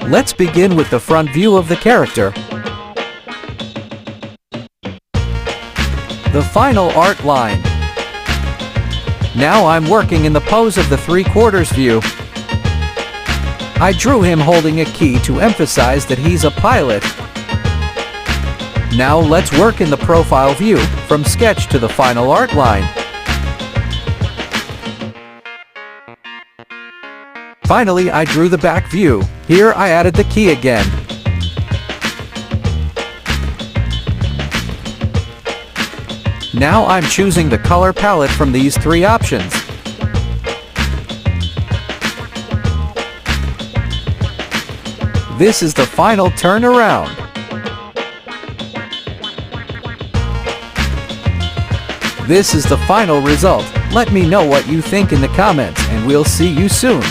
Let's begin with the front view of the character. The final art line. Now I'm working in the pose of the 3/4 view. I drew him holding a key to emphasize that he's a pilot. Now let's work in the profile view, from sketch to the final art line. Finally, I drew the back view. Here I added the key again. Now I'm choosing the color palette from these 3 options. This is the final turnaround. This is the final result. Let me know what you think in the comments, and we'll see you soon.